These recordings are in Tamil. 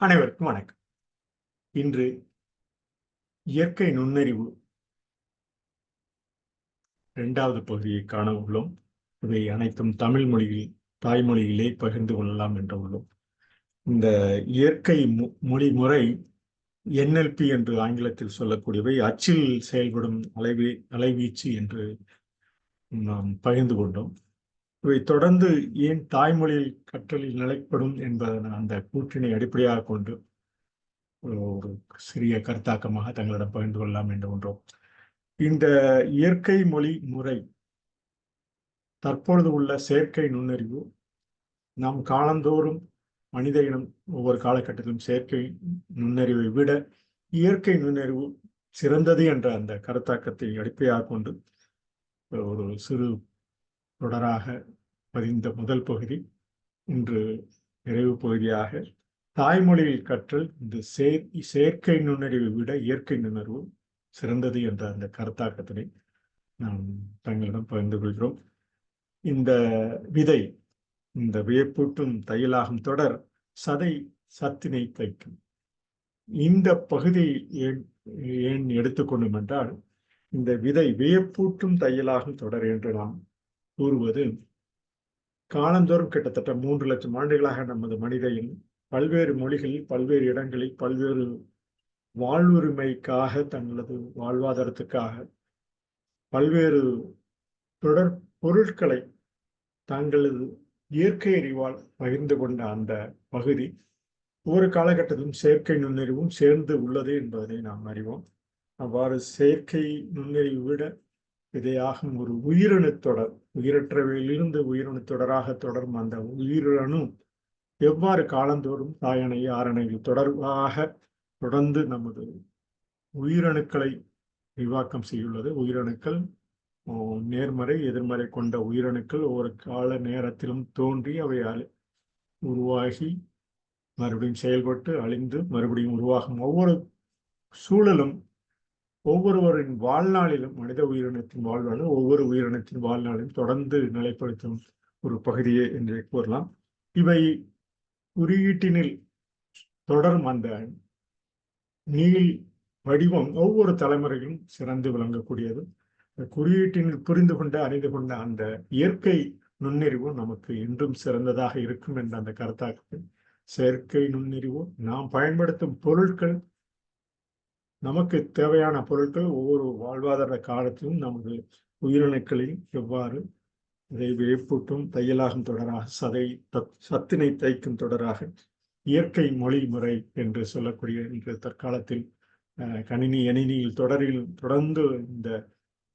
அனைவருக்கும் வணக்கம். இன்று இயற்கை நுண்ணறிவு 2வது பகுதியை காண உள்ளோம். இவை அனைத்தும் தமிழ் மொழியில் தாய்மொழியிலே பகிர்ந்து கொள்ளலாம் என்று உள்ளோம். இந்த இயற்கை மொழி முறை NLP என்று ஆங்கிலத்தில் சொல்லக்கூடியவை அச்சில் செயல்படும் அலைவீச்சு என்று நாம் பகிர்ந்து கொண்டோம். இவை தொடர்ந்து ஏன் தாய்மொழியில் கற்றலில் நிலைப்படும் என்பதன் அந்த கூற்றினை அடிப்படையாக கொண்டு ஒரு சிறிய கருத்தாக்கமாக தங்களிடம் பகிர்ந்து கொள்ளலாம் என்று ஒன்றோம். இந்த இயற்கை மொழி முறை தற்பொழுது உள்ள செயற்கை நுண்ணறிவு நாம் காலந்தோறும் மனித இனம் ஒவ்வொரு காலகட்டத்திலும் செயற்கை நுண்ணறிவை விட இயற்கை நுண்ணறிவு சிறந்தது என்ற அந்த கருத்தாக்கத்தை அடிப்படையாக கொண்டு ஒரு சிறு தொடராக பதிந்த முதல் பகுதி இன்று நிறைவு பகுதியாக தாய்மொழியில் கற்றல் இந்த செயற்கை நுண்ணறிவை விட இயற்கை நுண்ணறிவு சிறந்தது என்ற அந்த கருத்தாக்கத்தினை நாம் தங்களிடம் பகிர்ந்து கொள்கிறோம். இந்த விதை, இந்த வியப்பூட்டும் தையலாகும் தொடர் சதை சத்தினை தைக்கும். இந்த பகுதி ஏன் எடுத்துக்கொண்டோம் என்றால், இந்த விதை வியப்பூட்டும் தையலாகும் தொடர் என்று நாம் கூறுவது காலந்தோறும் கிட்டத்தட்ட 3 லட்சம் ஆண்டுகளாக நமது மனிதன் பல்வேறு மொழிகளில் பல்வேறு இடங்களில் பல்வேறு வாழ்வுரிமைக்காக தங்களது வாழ்வாதாரத்துக்காக பல்வேறு தொடர் பொருட்களை தங்களது இயற்கை அறிவால் பகிர்ந்து கொண்ட அந்த பகுதி ஒவ்வொரு காலகட்டத்திலும் செயற்கை நுண்ணறிவும் சேர்ந்து உள்ளது என்பதை நாம் அறிவோம். அவ்வாறு செயற்கை நுண்ணறிவு விட விதையாகும் ஒரு உயிரணு தொடர், உயிரற்றவையிலிருந்து உயிரணு தொடராக தொடரும் அந்த உயிரணு எவ்வாறு காலந்தோறும் தாயணை ஆரணையில் தொடர்பாக தொடர்ந்து நமது உயிரணுக்களை விரிவாக்கம் செய்துள்ளது. உயிரணுக்கள் நேர்மறை எதிர்மறை கொண்ட உயிரணுக்கள் ஒவ்வொரு கால நேரத்திலும் தோன்றி அவை உருவாகி மறுபடியும் செயல்பட்டு அழிந்து மறுபடியும் உருவாகும் ஒவ்வொரு சூழலும் ஒவ்வொருவரின் வாழ்நாளிலும் மனித உயிரினத்தின் வாழ்நாளும் ஒவ்வொரு உயிரினத்தின் வாழ்நாளிலும் தொடர்ந்து நிலைப்படுத்தும் ஒரு பகுதியே என்று கூறலாம். இவை குறியீட்டினில் தொடரும் அந்த நீள் வடிவம் ஒவ்வொரு தலைமுறையிலும் சிறந்து விளங்கக்கூடியது. குறியீட்டினில் புரிந்து கொண்ட அறிந்து கொண்ட அந்த இயற்கை நுண்ணறிவு நமக்கு என்றும் சிறந்ததாக இருக்கும் என்ற அந்த கருத்தாக்கத்தில் செயற்கை நுண்ணறிவு நாம் பயன்படுத்தும் பொருட்கள், நமக்கு தேவையான பொருட்கள் ஒவ்வொரு வாழ்வாதார காலத்திலும் நமது உயிரணுக்களில் எவ்வாறு இதை வியப்பூட்டும் தையலாகும் தொடராக சத்தினை தைக்கும் தொடராக இயற்கை மொழி முறை என்று சொல்லக்கூடிய இன்று தற்காலத்தில் கணினி எணினியில் தொடர்ந்து இந்த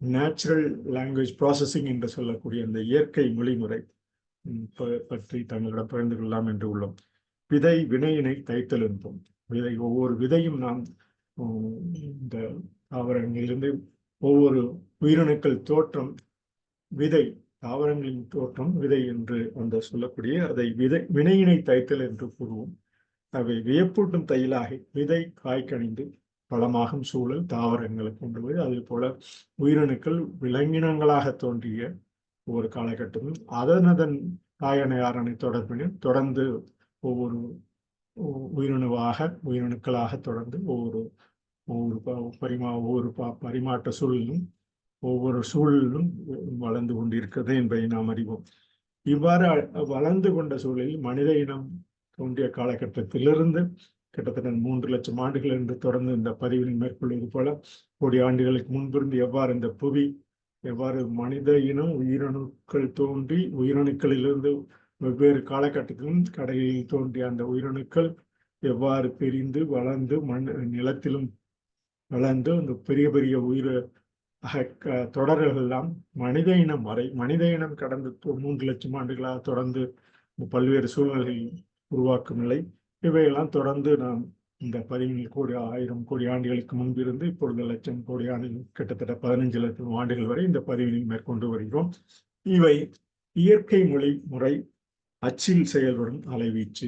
நேச்சுரல் லாங்குவேஜ் ப்ராசஸிங் என்று சொல்லக்கூடிய இந்த இயற்கை மொழிமுறை பற்றி தங்களிடம் பகிர்ந்து கொள்ளலாம் என்று உள்ளோம். விதை வினையினை தைத்தல் என்போம். விதை ஒவ்வொரு விதையும் நாம் இந்த தாவரங்களிலிருந்து ஒவ்வொரு உயிரணுக்கள் தோற்றம் விதை, தாவரங்களின் தோற்றம் விதை என்று அந்த சொல்லக்கூடிய அதை வினையினை தைத்தல் என்று கூறுவோம். அவை வியப்பூட்டும் தையலாகி விதை காய்கணிந்து பழமாகும் சூழல் தாவரங்களை கொண்டு போய் அதே போல உயிரணுக்கள் விலங்கினங்களாக தோன்றிய ஒவ்வொரு காலகட்டமும் அதன் தாயணை ஆரணை தொடர்பில் தொடர்ந்து ஒவ்வொரு உயிரணுக்களாக தொடர்ந்து ஒவ்வொரு பரிமாற்ற சூழலும் ஒவ்வொரு சூழலும் வளர்ந்து கொண்டிருக்கிறது என்பதை நாம் அறிவோம். இவ்வாறு வளர்ந்து கொண்ட சூழலில் மனித இனம் தோன்றிய காலகட்டத்திலிருந்து கிட்டத்தட்ட 3 லட்சம் ஆண்டுகள் என்று தொடர்ந்து இந்த பதிவில் மேற்கொள்வது போல கோடி ஆண்டுகளுக்கு முன்பிருந்து எவ்வாறு இந்த புவி எவ்வாறு மனித இனம் உயிரணுக்கள் தோன்றி உயிரணுக்களிலிருந்து வெவ்வேறு காலகட்டத்திலும் கடலில் தோன்றிய அந்த உயிரணுக்கள் எவ்வாறு பிரிந்து வளர்ந்து நிலத்திலும் வளர்ந்து அந்த பெரிய பெரிய தொடர்கள் எல்லாம் மனித இனம் வரை மனித இனம் கடந்த 3 லட்சம் ஆண்டுகளாக தொடர்ந்து பல்வேறு சூழ்நிலைகளில் உருவாக்கும் நிலை இவையெல்லாம் தொடர்ந்து நாம் இந்த 17 கோடி ஆண்டுகளுக்கு முன்பிருந்து இப்பொழுது லட்சம் கோடி ஆண்டுகள் கிட்டத்தட்ட 15 லட்சம் ஆண்டுகள் வரை இந்த பதிவினில் மேற்கொண்டு வருகிறோம். இவை இயற்கை மொழி முறை அச்சில் செயல்படும் அலைவீச்சு.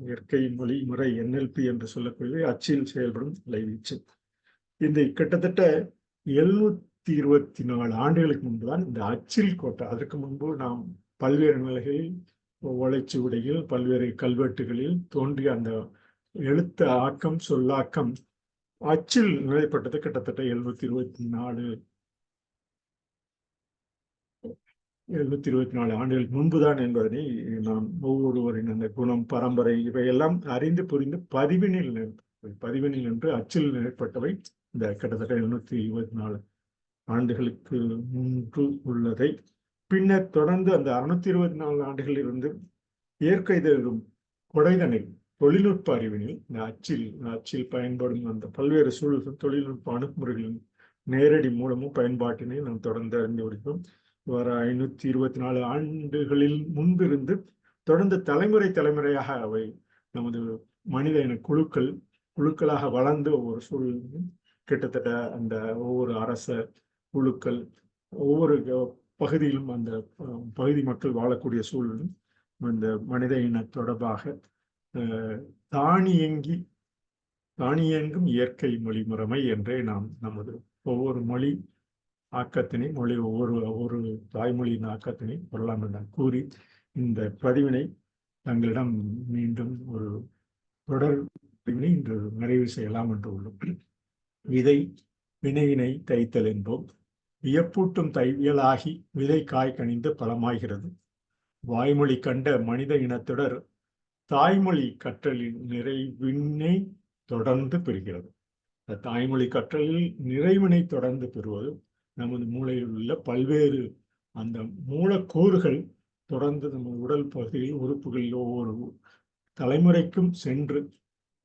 இயற்கை மொழி முறை NLP என்று சொல்லக்கூடிய அச்சில் செயல்படும் அலைவீச்சு. இந்த கிட்டத்தட்ட 724 ஆண்டுகளுக்கு முன்புதான் இந்த அச்சில் கோட்டை. அதற்கு முன்பு நாம் பல்வேறு நிலைகளில் ஓலைச்சுவடியில் பல்வேறு கல்வெட்டுகளில் தோன்றிய அந்த எழுத்து ஆக்கம் சொல்லாக்கம் அச்சில் நிலைப்பட்டது கிட்டத்தட்ட 724 ஆண்டுகளுக்கு முன்புதான் என்பதனை நாம் ஒவ்வொருவரின் அந்த குணம், பரம்பரை இவையெல்லாம் அறிந்து புரிந்து பதிவினில் என்று அச்சில் நிலைப்பட்டவை இந்த கிட்டத்தட்ட 724 ஆண்டுகளுக்கு முன்பு உள்ளதை. பின்னர் தொடர்ந்து அந்த 624 ஆண்டுகளில் இருந்து இயற்கை தரும் கொடைதனை தொழில்நுட்ப அறிவினில் இந்த அச்சில் பயன்படும் அந்த பல்வேறு சூழல்கள் தொழில்நுட்ப அணுகுமுறைகளின் நேரடி மூலமும் பயன்பாட்டினை நாம் தொடர்ந்து அறிந்து வருகிறோம். வர 524 ஆண்டுகளில் முன்பிருந்து தொடர்ந்து தலைமுறையாக அவை நமது மனித இன குழுக்களாக வளர்ந்து ஒவ்வொரு சூழலும் கிட்டத்தட்ட அந்த ஒவ்வொரு அரச குழுக்கள் ஒவ்வொரு பகுதியிலும் அந்த பகுதி மக்கள் வாழக்கூடிய சூழலும் இந்த மனித இன தொடர்பாக தானியங்கும் இயற்கை மொழி முறைமை என்றே நாம் நமது ஒவ்வொரு மொழி ஆக்கத்தினை ஒவ்வொரு தாய்மொழியின் ஆக்கத்தினை கொள்ளலாம் என கூறி இந்த பதிவினை தங்களிடம் மீண்டும் ஒரு தொடர் பதிவினை இன்று நிறைவு செய்யலாம் என்று உள்ளோம். விதை வினையினை தைத்தல் என்போம். வியப்பூட்டும் தையலாகி விதை காய் கனிந்து பலமாகிறது. வாய்மொழி கண்ட மனித இனத்தொடர் தாய்மொழி கற்றலின் நிறைவினை தொடர்ந்து பெறுகிறது. தாய்மொழி கற்றலில் நிறைவினை தொடர்ந்து பெறுவது நமது மூளையில் உள்ள பல்வேறு அந்த மூலக்கூறுகள் தொடர்ந்து நம்ம உடல் பகுதியில் உறுப்புகளில் ஒவ்வொரு தலைமுறைக்கும் சென்று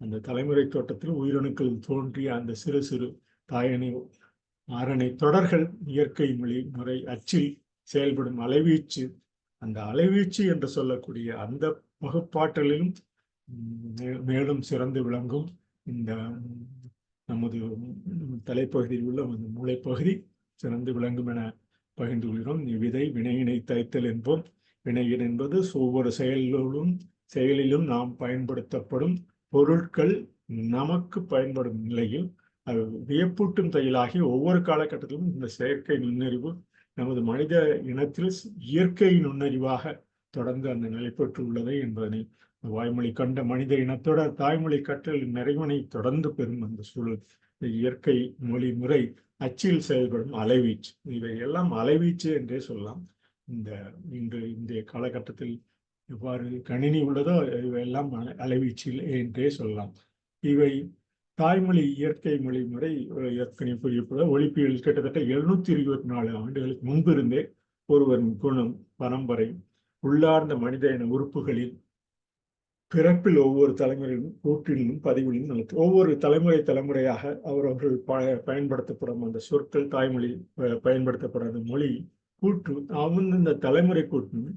அந்த தலைமுறை தோட்டத்தில் உயிரணுக்கள் தோன்றிய அந்த சிறு சிறு தாயணை ஆரணை தொடர்கள் இயற்கை மொழி முறை அச்சில் செயல்படும் அலைவீச்சு, அந்த அலைவீச்சு என்று சொல்லக்கூடிய அந்த வகுப்பாற்றலிலும் மேலும் சிறந்து விளங்கும் இந்த நமது தலைப்பகுதியில் உள்ள அந்த மூளைப்பகுதி சிறந்து விளங்கும் என பகிர்ந்து கொள்கிறோம். விதை வினையினை தைத்தல் என்போம். வினையின் என்பது ஒவ்வொரு செயலிலும் நாம் பயன்படுத்தப்படும் பொருட்கள் நமக்கு பயன்படும் நிலையில் அது வியப்பூட்டும் தையலாகி ஒவ்வொரு காலகட்டத்திலும் இந்த செயற்கை நுண்ணறிவு நமது மனித இனத்தில் இயற்கை நுண்ணறிவாக தொடர்ந்து அந்த நிலை பெற்று உள்ளதை என்பதனை வாய்மொழி கண்ட மனித இனத்தோட தாய்மொழி கற்றல் நிறைவினை தொடர்ந்து பெறும் அந்த சூழல் இயற்கை மொழி முறை அச்சில் செயல்படும் அலைவீச்சு, இவை எல்லாம் அலைவீச்சு என்றே சொல்லலாம். இன்றைய காலகட்டத்தில் எவ்வாறு கணினி உள்ளதோ இவையெல்லாம் அலைவீச்சில் என்றே சொல்லலாம். இவை தாய்மொழி இயற்கை மொழி முறை ஏற்கனவே கூறியப்போல ஒலிப்பியல் கிட்டத்தட்ட 724 ஆண்டுகளுக்கு முன்பிருந்தே ஒருவரின் குணம், பரம்பரை, உள்ளார்ந்த மனித இன உறுப்புகளில் பிறப்பில் ஒவ்வொரு தலைமுறையிலும் கூற்றிலும் பதிவிலும் ஒவ்வொரு தலைமுறையாக அவர்கள் பயன்படுத்தப்படும் அந்த சொற்கள், தாய்மொழி பயன்படுத்தப்படாத மொழி கூற்று இந்த தலைமுறை கூற்றும்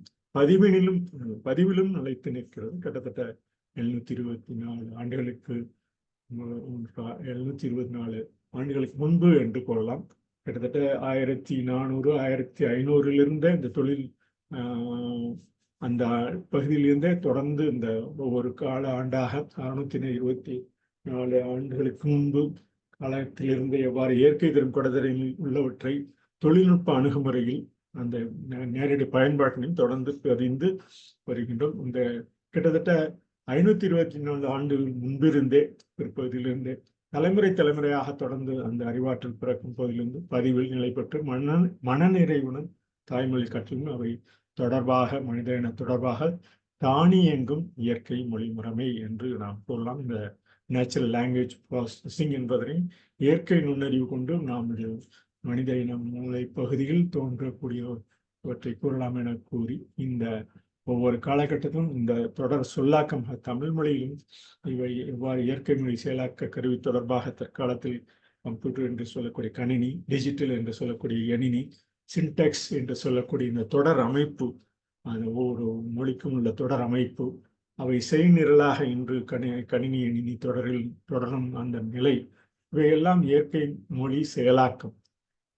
பதிவிலும் நிலைத்து நிற்கிறது. கிட்டத்தட்ட 724 ஆண்டுகளுக்கு 724 ஆண்டுகளுக்கு முன்பு என்று கொள்ளலாம். கிட்டத்தட்ட 1400 1500 இந்த தொழில் அந்த பகுதியிலிருந்தே தொடர்ந்து இந்த ஒவ்வொரு கால ஆண்டாக 624 ஆண்டுகளுக்கு முன்பு காலத்திலிருந்து எவ்வாறு இயற்கை தரும் கொடைதலில் உள்ளவற்றை தொழில்நுட்ப அணுகுமுறையில் அந்த நேரடி பயன்பாட்டினையும் தொடர்ந்து பதிந்து வருகின்றோம். இந்த கிட்டத்தட்ட 524 ஆண்டுகள் முன்பிருந்தே பிற்பகுதியிலிருந்தே தலைமுறையாக தொடர்ந்து அந்த அறிவாற்றல் பிறக்கும் போதிலிருந்து பதிவில் நிலை பெற்று மனநிறைவுடன் தாய்மொழி கற்றலும் அவை தொடர்பாக மனித இன தொடர்பாக தானியங்கும் இயற்கை மொழி முறைமை என்று நாம் கூறலாம். இந்த நேச்சுரல் லாங்குவேஜ் ப்ராசஸிங் என்பதனை இயற்கை நுண்ணறிவு கொண்டு நாம் மனித இன மூளை பகுதியில் தோன்றக்கூடியவற்றை கூறலாம் என கூறி இந்த ஒவ்வொரு காலகட்டத்திலும் இந்த தொடர் சொல்லாக்கம் தமிழ் மொழியிலும் இவை எவ்வாறு இயற்கை மொழி செயலாக்க கருவி தொடர்பாக தற்காலத்தில் கம்ப்யூட்டர் என்று சொல்லக்கூடிய கணினி, டிஜிட்டல் என்று சொல்லக்கூடிய எணினி, சின்டெக்ஸ் என்று சொல்லக்கூடிய இந்த தொடர் அமைப்பு, அந்த ஒவ்வொரு மொழிக்கும் உள்ள தொடர் அமைப்பு, அவை செய்நிரலாக இன்று கணினி எணினி தொடரும் அந்த நிலை, இவையெல்லாம் இயற்கை மொழி செயலாக்கம்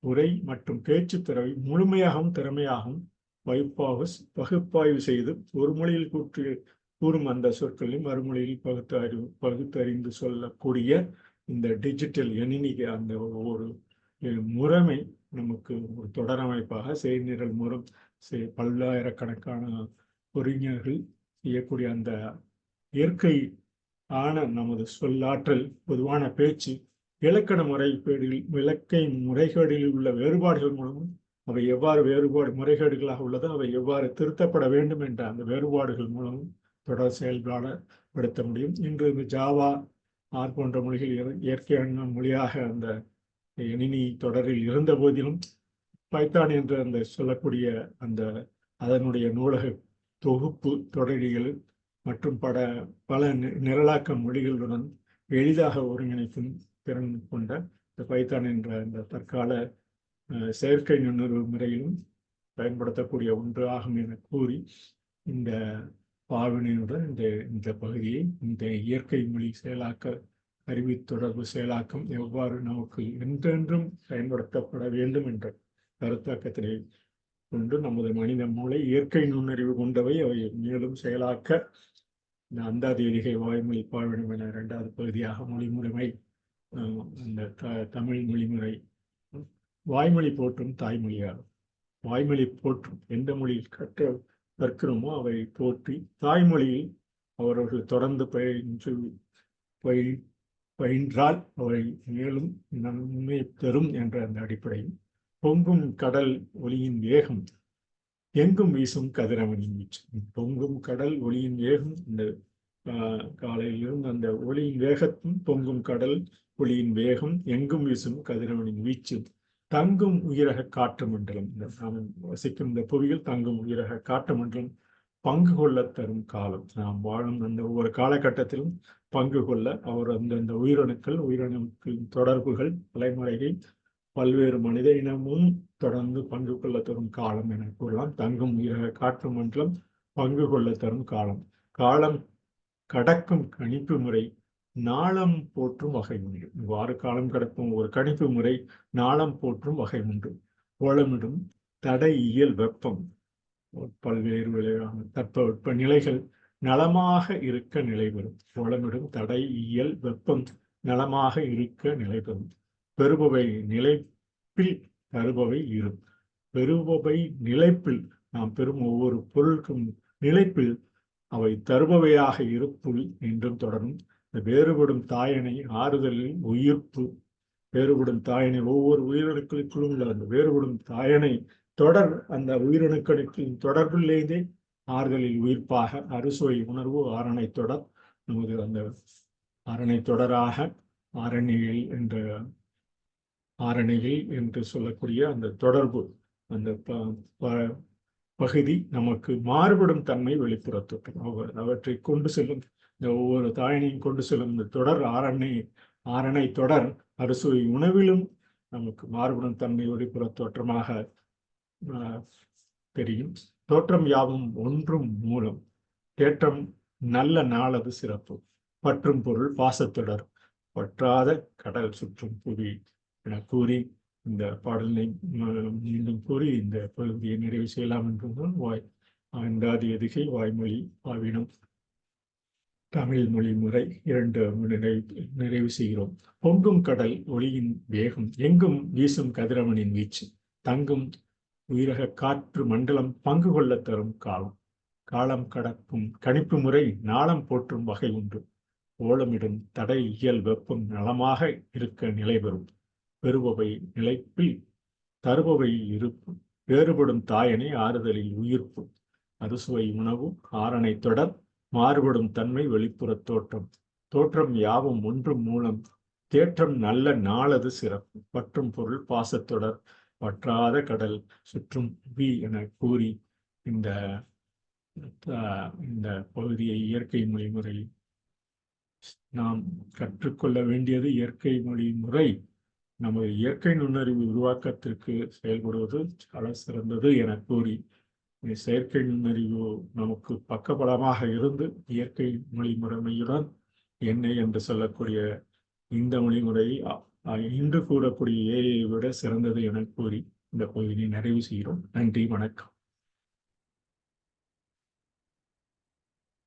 உரை மற்றும் பேச்சு திறவை முழுமையாகவும் திறமையாகவும் பகுப்பாய்வு செய்து ஒரு மொழியில் கூறும் அந்த சொற்களையும் மறுமொழியில் பகுத்தறிந்து சொல்லக்கூடிய இந்த டிஜிட்டல் எணினி அந்த ஒவ்வொரு முறைமை நமக்கு ஒரு தொடரமைப்பாக செய்நிரல் மூலம் பல்லாயிரக்கணக்கான பொறிஞர்கள் செய்யக்கூடிய அந்த இயற்கை ஆன நமது சொல்லாற்றல், பொதுவான பேச்சு, இலக்கண இலக்கை முறைகேடில் உள்ள வேறுபாடுகள் மூலமும் அவை எவ்வாறு முறைகேடுகளாக உள்ளதோ அவை எவ்வாறு திருத்தப்பட வேண்டும் என்ற அந்த வேறுபாடுகள் மூலமும் தொடர் செயல்படுத்த முடியும். இன்று இந்த ஜாவா போன்ற மொழிகள் இயற்கையான மொழியாக அந்த எணினி தொடரில் இருந்த போதிலும் பைத்தான் என்று அந்த சொல்லக்கூடிய அந்த அதனுடைய நூலக தொகுப்பு தொடரிகள் மற்றும் பல நிரலாக்க மொழிகளுடன் எளிதாக ஒருங்கிணைக்கும் திறன் கொண்ட இந்த பைத்தான் என்ற இந்த தற்கால செயற்கை நுண்ணறிவு முறையிலும் பயன்படுத்தக்கூடிய ஒன்று ஆகும் என கூறி இந்த பாவனையுடன் இந்த பகுதியை இந்த இயற்கை மொழி செயலாக்க அறிவு தொடர்பு செயலாக்கம் எவ்வாறு நமக்கு என்றென்றும் பயன்படுத்தப்பட வேண்டும் என்ற கருத்தாக்கத்தினை கொண்டு நமது மனித மூளை இயற்கை நுண்ணறிவு கொண்டவை அவை மேலும் செயலாக்க இந்த அந்தாதி எலிகை வாய்மொழி பாவினம் என 2வது பகுதியாக மொழிமுறைமை இந்த தமிழ் மொழிமுறை வாய்மொழி போற்றும் தாய்மொழியாகும். வாய்மொழி போற்றும் எந்த மொழியில் கற்கிறோமோ அவை போற்றி தாய்மொழியில் அவர்கள் தொடர்ந்து பயின்றால் அவை மேலும் நன்மை பெறும் என்ற அந்த அடிப்படையில் பொங்கும் கடல் ஒளியின் வேகம் எங்கும் வீசும் கதிரவனின் வீச்சு. பொங்கும் கடல் ஒளியின் வேகம் இந்த காலையிலிருந்து அந்த ஒளியின் வேகத்தும் பொங்கும் கடல் ஒளியின் வேகம் எங்கும் வீசும் கதிரவனின் வீச்சு தங்கும் உயிரக காற்று மண்டலம். நாம் வசிக்கும் இந்த புவியில் தங்கும் உயிரக காற்று மண்டலம் பங்கு கொள்ள தரும் காலம். நாம் வாழும் அந்த ஒவ்வொரு காலகட்டத்திலும் பங்கு கொள்ள அவர் அந்தந்த உயிரணுக்களின் தொடர்புகள் தலைமுறைகள் பல்வேறு மனித இனமும் தொடர்ந்து பங்கு கொள்ள தரும் காலம் என கூறலாம். தங்கும் உயிரக காற்று மண்டலம் பங்கு கொள்ள தரும் காலம். காலம் கடக்கும் கணிப்பு முறை நாளம் போற்றும் வகை உண்டு. இவ்வாறு காலம் கடக்கும் ஒரு கணிப்பு முறை நாளம் போற்றும் வகை உண்டு. கோலமிடும் தடை இயல் வெப்பம் பல்வேறு விளைவான தட்பவெப்ப நிலைகள் நலமாக இருக்க நிலைபெறும். கோலமிடும் தடை இயல் வெப்பம் நலமாக இருக்க நிலைபெறும். பெறுபவை நிலைப்பில் தருபவை இரு. பெறுபவை நிலைப்பில் நாம் பெறும் ஒவ்வொரு பொருளுக்கும் நிலைப்பில் அவை தருபவையாக இருப்புள் என்றும் தொடரும். வேறுபடும் தாயனை ஆறுதலில் உயிர்ப்பு. வேறுபடும் தாயனை ஒவ்வொரு உயிரணுக்களுக்குள்ளும் உள்ள அந்த வேறுபடும் தாயனை தொடர் அந்த உயிரணுக்களின் தொடர்பிலேயே ஆறுதலில் உயிர்ப்பாக அறுசுவை உணர்வு ஆரணை தொடர் நமது அந்த ஆரணை தொடராக ஆரணிகள் என்று சொல்லக்கூடிய அந்த தொடர்பு அந்த பகுதி நமக்கு மாறுபடும் தன்மை வெளிப்புறத்தோட்டம். அவற்றை கொண்டு செல்லும் இந்த ஒவ்வொரு தாயனையும் கொண்டு செல்லும் இந்த தொடர் ஆரணை தொடர் அறுசுவை உணவிலும் நமக்கு மாறுபடும் தன்மை வெளிப்புற தோற்றமாக தெரியும். தோற்றம் யாவும் ஒன்றும் மூலம் தேற்றம் நல்ல நாளது சிறப்பு. பற்றும் பொருள் பாசத்தொடர் பற்றாத கடல் சுற்றும் புவி என கூறி இந்த பாடலை மீண்டும் கூறி இந்த பகுதியை நிறைவு செய்யலாம் என்றும் அந்தாதி எதுகை வாய்மொழி பாவினம் தமிழ் மொழி முறை 2 நிறைவு செய்கிறோம். பொங்கும் கடல் ஒளியின் வேகம் எங்கும் வீசும் கதிரவனின் வீச்சு தங்கும் உயிரக காற்று மண்டலம் பங்கு கொள்ள தரும் காலம். காலம் கடக்கும் கணிப்பு முறை நாளம் போற்றும் வகை உண்டு. ஓலமிடும் தடை இயல் வெப்பம் நலமாக இருக்க நிலைபெறும். பெறுபவை நிலைப்பில் தருபவை இருப்பு. வேறுபடும் தாயனை ஆறுதலில் உயிர்ப்பு. அறுசுவை உணவு ஆரணை தொடர் மாறுபடும் தன்மை வெளிப்புற தோற்றம். தோற்றம் யாவும் ஒன்றும் மூலம் தேற்றம் நல்ல நாளது சிறப்பு. பற்றும் பொருள் பாசத்தொடர் பற்றாத கடல் சுற்றும் புவி என கூறி இந்த பகுதியை இயற்கை மொழி முறை நாம் கற்றுக்கொள்ள வேண்டியது. இயற்கை மொழி முறை நமது இயற்கை நுண்ணறிவு உருவாக்கத்திற்கு செயல்படுவது சால சிறந்தது என கூறி செயற்கை நுண்ணறிவு நமக்கு பக்கபலமாக இருந்து இயற்கை மொழி முறைமையுடன் என்ன என்று சொல்லக்கூடிய இந்த மொழிமுறை இன்று கூறக்கூடிய ஏஐயை விட சிறந்தது என கூறி இந்த பகுதியை நிறைவு செய்கிறோம். நன்றி, வணக்கம்.